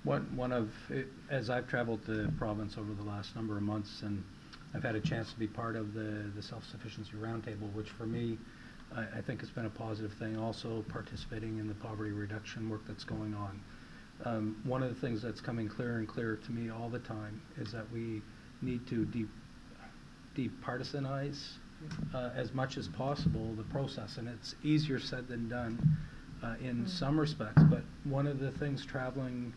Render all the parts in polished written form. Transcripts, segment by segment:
One of it, as I've traveled the province over the last number of months, and I've had a chance to be part of the Self-Sufficiency Roundtable, which for me, I think has been a positive thing. Also participating in the poverty reduction work that's going on. One of the things that's coming clearer and clearer to me all the time is that we need to departisanize as much as possible the process, and it's easier said than done in some respects. But one of the things traveling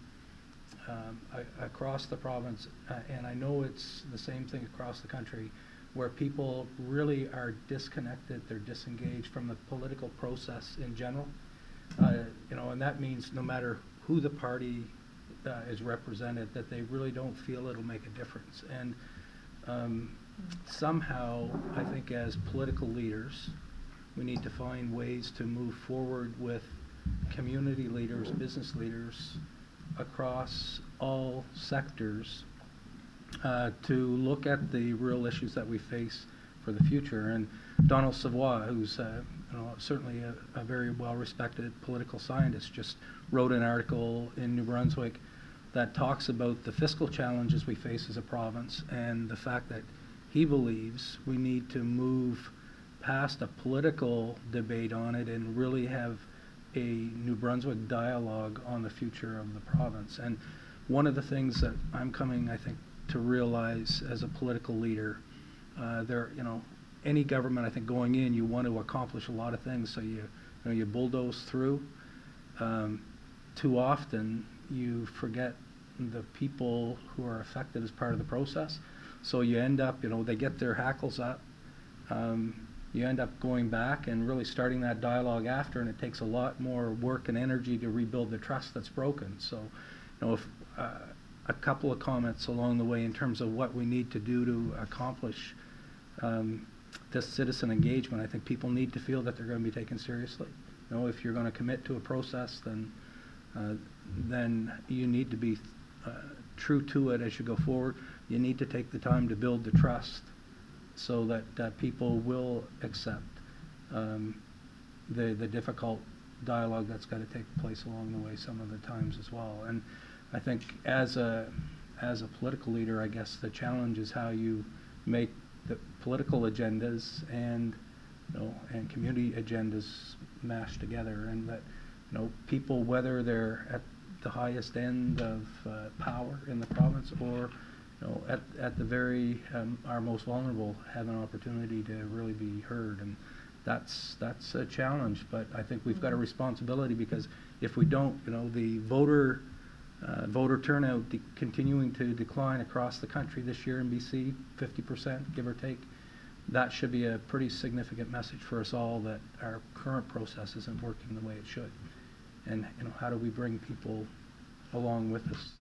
across the province, and I know it's the same thing across the country, where people really are disconnected, they're disengaged from the political process in general. And that means no matter who the party is represented, that they really don't feel it'll make a difference. And somehow, I think as political leaders, we need to find ways to move forward with community leaders, business leaders, across all sectors to look at the real issues that we face for the future. And Donald Savoy, who's certainly a very well-respected political scientist, just wrote an article in New Brunswick that talks about the fiscal challenges we face as a province and the fact that he believes we need to move past a political debate on it and really have a New Brunswick dialogue on the future of the province. And one of the things that I'm coming, I think, to realize as a political leader, any government, I think, going in, you want to accomplish a lot of things, so you bulldoze through. Too often, you forget the people who are affected as part of the process. So you end up, they get their hackles up. You end up going back and really starting that dialogue after, and it takes a lot more work and energy to rebuild the trust that's broken. So, if a couple of comments along the way in terms of what we need to do to accomplish this citizen engagement. I think people need to feel that they're going to be taken seriously. If you're going to commit to a process, then you need to be true to it as you go forward. You need to take the time to build the trust so that people will accept the difficult dialogue that's got to take place along the way some of the times as well. And I think as a political leader, I guess the challenge is how you make the political agendas and community agendas mash together, and that people, whether they're at the highest end of power in the province or at the very our most vulnerable, have an opportunity to really be heard. And that's a challenge, but I think we've got a responsibility, because if we don't, the voter turnout continuing to decline across the country this year in BC, 50%, give or take. That should be a pretty significant message for us all that our current process isn't working the way it should. And how do we bring people along with us?